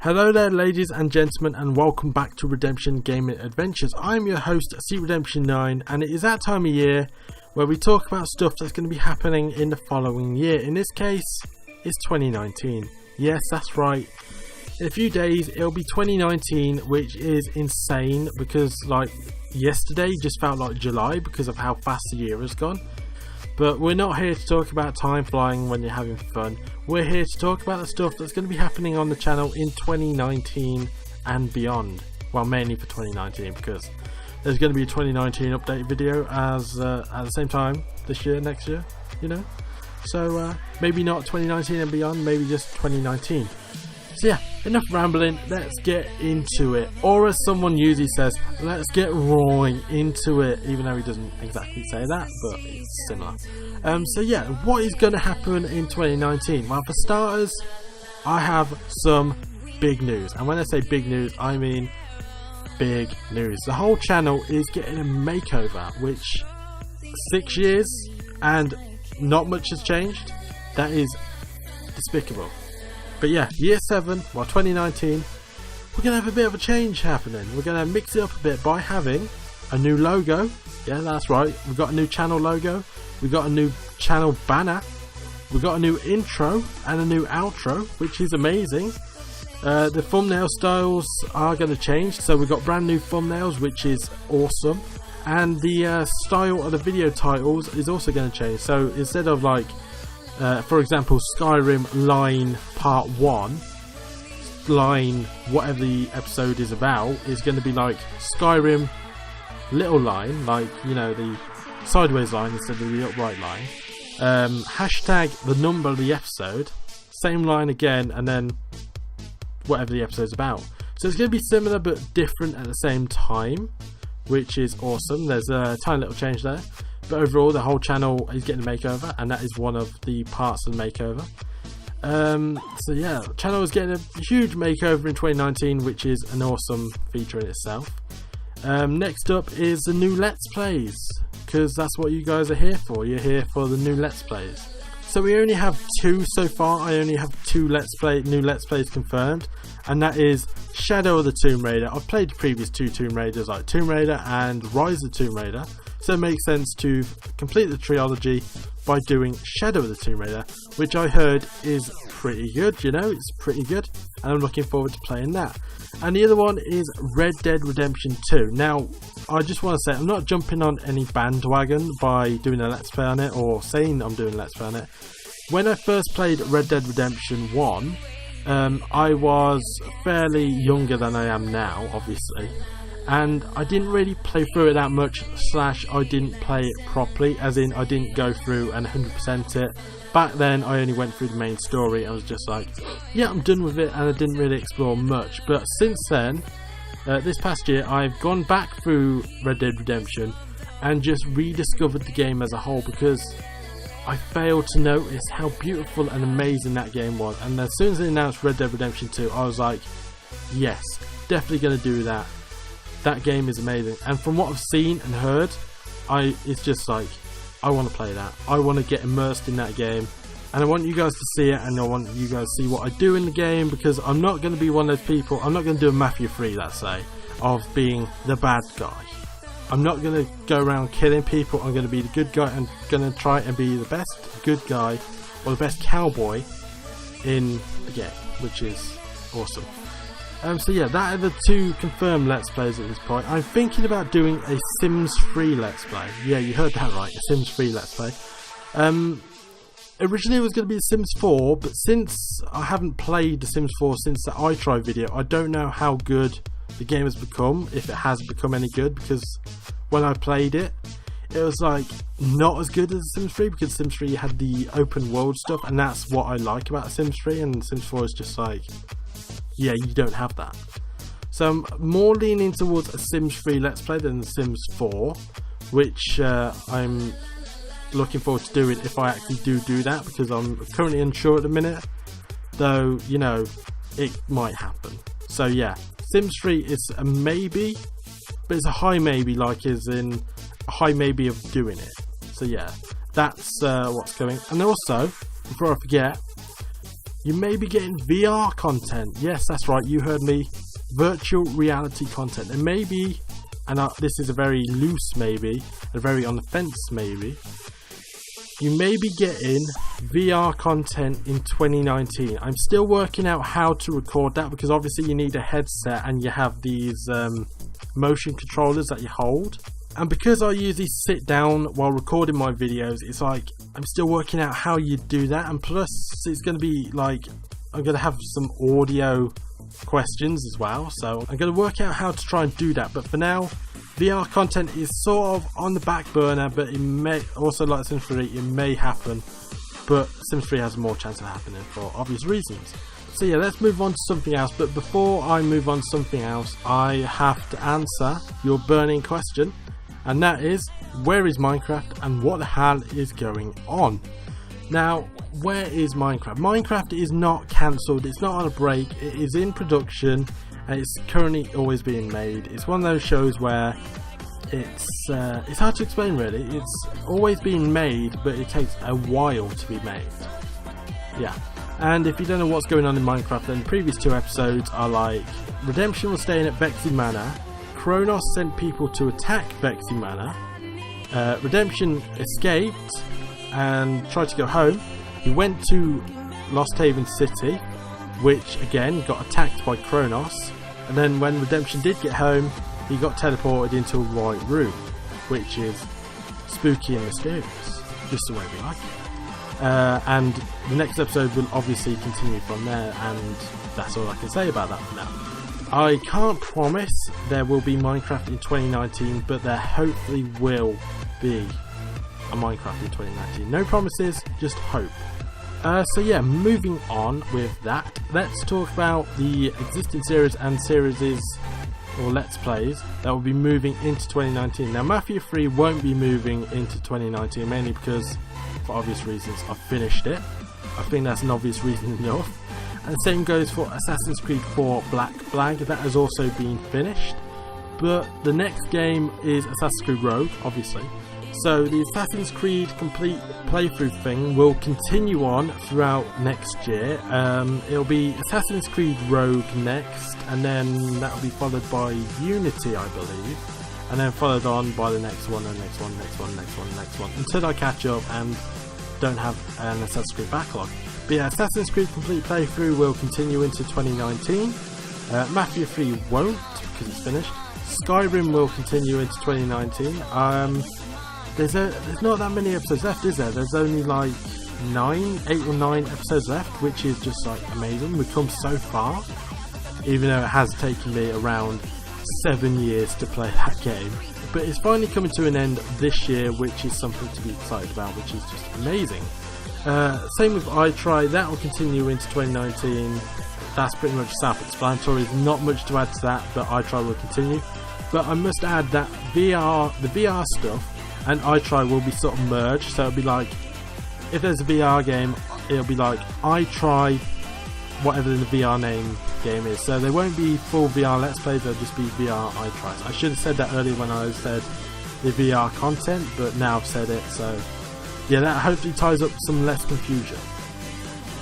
Hello there ladies and gentlemen, and welcome back to Redemption Gaming Adventures. I'm your host CRedemption9, and it is that time of year where we talk about stuff that's going to be happening in the following year. In this case, it's 2019. Yes, that's right. In a few days it'll be 2019, which is insane because like yesterday just felt like July because of how fast the year has gone. But we're not here to talk about time flying when you're having fun. We're here to talk about the stuff that's going to be happening on the channel in 2019 and beyond. Well, mainly for 2019 because there's going to be a 2019 update video as at the same time this year, next year, you know. So maybe not 2019 and beyond, maybe just 2019. So yeah, enough rambling, let's get into it. Or as someone usually says, let's get right into it, even though he doesn't exactly say that, but it's similar. So yeah, what is going to happen in 2019? Well, for starters, I have some big news. And when I say big news, I mean big news. The whole channel is getting a makeover, which 6 years and not much has changed. That is despicable. But yeah, year 7, well 2019, we're going to have a bit of a change happening. We're going to mix it up a bit by having a new logo. Yeah, that's right. We've got a new channel logo. We've got a new channel banner. We've got a new intro and a new outro, which is amazing. The thumbnail styles are going to change. So we've got brand new thumbnails, which is awesome. And the style of the video titles is also going to change. So instead of like for example, Skyrim line part 1, line whatever the episode is about, is going to be like Skyrim little line, like, you know, the sideways line instead of the upright line. Hashtag the number of the episode, same line again, and then whatever the episode's about. So it's going to be similar but different at the same time, which is awesome. There's a tiny little change there. But overall, the whole channel is getting a makeover, and that is one of the parts of the makeover. So yeah, the channel is getting a huge makeover in 2019, which is an awesome feature in itself. Next up is the new Let's Plays, because that's what you guys are here for. You're here for the new Let's Plays. So we only have 2 so far. I only have 2 new Let's Plays confirmed, and that is Shadow of the Tomb Raider. I've played the previous 2 Tomb Raiders, like Tomb Raider and Rise of the Tomb Raider. So it makes sense to complete the trilogy by doing Shadow of the Tomb Raider, which I heard is pretty good, you know, it's pretty good, and I'm looking forward to playing that. And the other one is Red Dead Redemption 2. Now, I just want to say, I'm not jumping on any bandwagon by doing a Let's Play on it, or saying I'm doing a Let's Play on it. When I first played Red Dead Redemption 1, I was fairly younger than I am now, obviously. And I didn't really play through it that much, / I didn't play it properly, as in I didn't go through and 100% it. Back then I only went through the main story. I was just like, yeah, I'm done with it, and I didn't really explore much. But since then, this past year, I've gone back through Red Dead Redemption and just rediscovered the game as a whole, because I failed to notice how beautiful and amazing that game was. And as soon as they announced Red Dead Redemption 2, I was like, yes, definitely going to do that. That game is amazing, and from what I've seen and heard, it's just like, I want to play that. I want to get immersed in that game, and I want you guys to see it, and I want you guys to see what I do in the game, because I'm not going to be one of those people. I'm not going to do a Mafia 3, let's say, of being the bad guy. I'm not going to go around killing people. I'm going to be the good guy. I'm going to try and be the best good guy, or the best cowboy in the game, which is awesome. So yeah, that are the 2 confirmed Let's Plays at this point. I'm thinking about doing a Sims 3 Let's Play. Yeah, you heard that right, a Sims 3 Let's Play. Originally it was going to be Sims 4, but since I haven't played The Sims 4 since the iTry video, I don't know how good the game has become, if it has become any good, because when I played it, it was like not as good as The Sims 3, because Sims 3 had the open world stuff, and that's what I like about Sims 3, and Sims 4 is just like, yeah, you don't have that. So I'm more leaning towards a Sims 3 Let's Play than the Sims 4, which I'm looking forward to doing if I actually do that, because I'm currently unsure at the minute, though, you know, it might happen. So yeah, Sims 3 is a maybe, but it's a high maybe, like as in a high maybe of doing it. So yeah, that's what's going. And also, before I forget, You may be getting VR content. Yes, that's right, you heard me. Virtual reality content. And maybe, and this is a very loose maybe, a very on the fence maybe, you may be getting VR content in 2019. I'm still working out how to record that, because obviously you need a headset and you have these motion controllers that you hold. And because I usually sit down while recording my videos, it's like I'm still working out how you do that. And plus it's going to be like, I'm going to have some audio questions as well, so I'm going to work out how to try and do that. But for now, VR content is sort of on the back burner, but it may also, like Sims 3, it may happen, but Sims 3 has more chance of happening for obvious reasons. So yeah, let's move on to something else. But before I move on to something else, I have to answer your burning question, and that is, where is Minecraft and what the hell is going on? Now, where is Minecraft? Minecraft is not cancelled, it's not on a break, it is in production and it's currently always being made. It's one of those shows where it's hard to explain really. It's always being made, but it takes a while to be made. Yeah, and if you don't know what's going on in Minecraft, then the previous 2 episodes are like, Redemption was staying at Vexy Manor, Kronos sent people to attack Vexy Manor, Redemption escaped and tried to go home. He went to Lost Haven City, which again got attacked by Kronos, and then when Redemption did get home, he got teleported into a white room, which is spooky and mysterious, just the way we like it. And the next episode will obviously continue from there, and that's all I can say about that for now. I can't promise there will be Minecraft in 2019, but there hopefully will be a Minecraft in 2019. No promises, just hope. So yeah, moving on with that, let's talk about the existing series and series or Let's Plays that will be moving into 2019. Now, Mafia 3 won't be moving into 2019, mainly because, for obvious reasons, I've finished it. I think that's an obvious reason enough. And same goes for Assassin's Creed 4 Black Flag, that has also been finished. But the next game is Assassin's Creed Rogue, obviously. So the Assassin's Creed complete playthrough thing will continue on throughout next year. It'll be Assassin's Creed Rogue next, and then that'll be followed by Unity, I believe, and then followed on by the next one, and next one, next one, next one, next one, until I catch up and don't have an Assassin's Creed backlog. But yeah, Assassin's Creed complete playthrough will continue into 2019. Mafia 3 won't, because it's finished. Skyrim will continue into 2019. There's not that many episodes left, is there? There's only like 8 or 9 episodes left, which is just like amazing. We've come so far, even though it has taken me around 7 years to play that game. But it's finally coming to an end this year, which is something to be excited about, which is just amazing. Same with iTry, that will continue into 2019. That's pretty much self-explanatory. There's not much to add to that, but iTry will continue. But I must add that the VR stuff and iTry will be sort of merged, so it'll be like, if there's a VR game, it'll be like iTry whatever the VR name game is. So there won't be full VR Let's Plays, there'll just be VR iTries. I should have said that earlier when I said the VR content, but now I've said it, so yeah, that hopefully ties up some less confusion.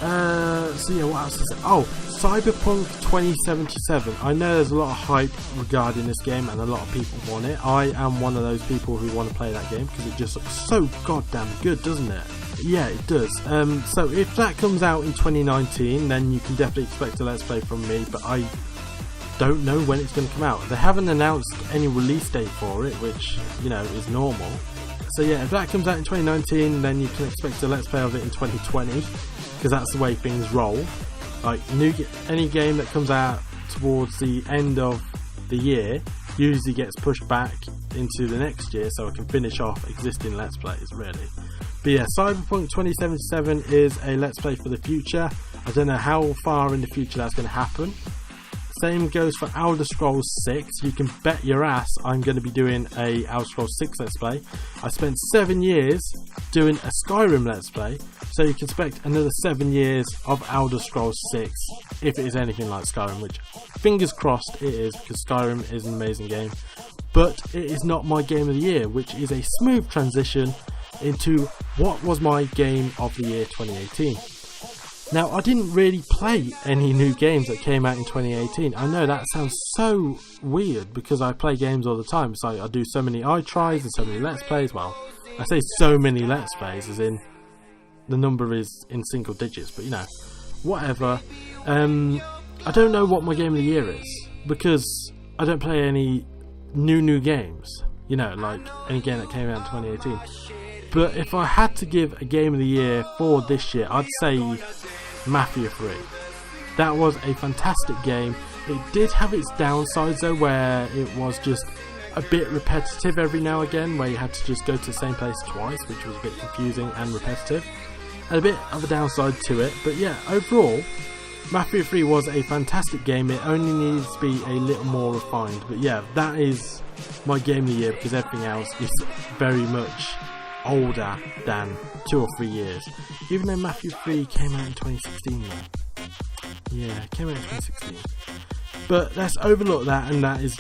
So yeah, what else is it? Oh, Cyberpunk 2077. I know there's a lot of hype regarding this game and a lot of people want it. I am one of those people who want to play that game because it just looks so goddamn good, doesn't it? Yeah, it does. So if that comes out in 2019, then you can definitely expect a Let's Play from me, but I don't know when it's going to come out. They haven't announced any release date for it, which, you know, is normal. So yeah, if that comes out in 2019, then you can expect a Let's Play of it in 2020, because that's the way things roll. Like, any game that comes out towards the end of the year usually gets pushed back into the next year, so I can finish off existing Let's Plays, really. But yeah, Cyberpunk 2077 is a Let's Play for the future. I don't know how far in the future that's going to happen. Same goes for Elder Scrolls 6. You can bet your ass I'm going to be doing a Elder Scrolls 6 Let's Play. I spent 7 years doing a Skyrim Let's Play, so you can expect another 7 years of Elder Scrolls 6 if it is anything like Skyrim, which fingers crossed it is, because Skyrim is an amazing game. But it is not my game of the year, which is a smooth transition into what was my game of the year 2018. Now, I didn't really play any new games that came out in 2018. I know that sounds so weird because I play games all the time. So I do so many iTries and so many Let's Plays. Well, I say so many Let's Plays as in the number is in single digits, but you know, whatever. I don't know what my game of the year is because I don't play any new games, you know, like any game that came out in 2018. But if I had to give a game of the year for this year, I'd say Mafia 3. That was a fantastic game. It did have its downsides though, where it was just a bit repetitive every now and again, where you had to just go to the same place twice, which was a bit confusing and repetitive. And a bit of a downside to it, but yeah, overall, Mafia 3 was a fantastic game. It only needs to be a little more refined, but yeah, that is my game of the year because everything else is very much older than 2 or 3 years. Even though Mafia 3 came out in 2016 though. Yeah, it came out in 2016. But let's overlook that, and that is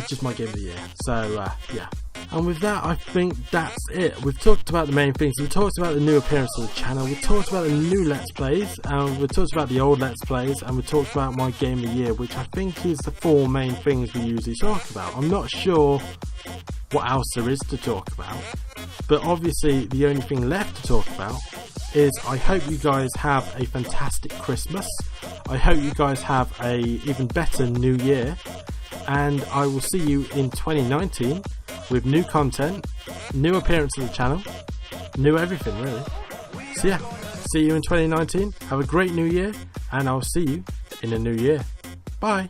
just my game of the year. So yeah. And with that, I think that's it. We've talked about the main things. We've talked about the new appearance on the channel. We've talked about the new Let's Plays. We've talked about the old Let's Plays. And we've talked about my game of the year, which I think is the 4 main things we usually talk about. I'm not sure what else there is to talk about. But obviously, the only thing left to talk about is I hope you guys have a fantastic Christmas. I hope you guys have a even better New Year. And I will see you in 2019 with new content, new appearance on the channel, new everything really. So yeah, see you in 2019. Have a great new year, and I'll see you in the new year. Bye.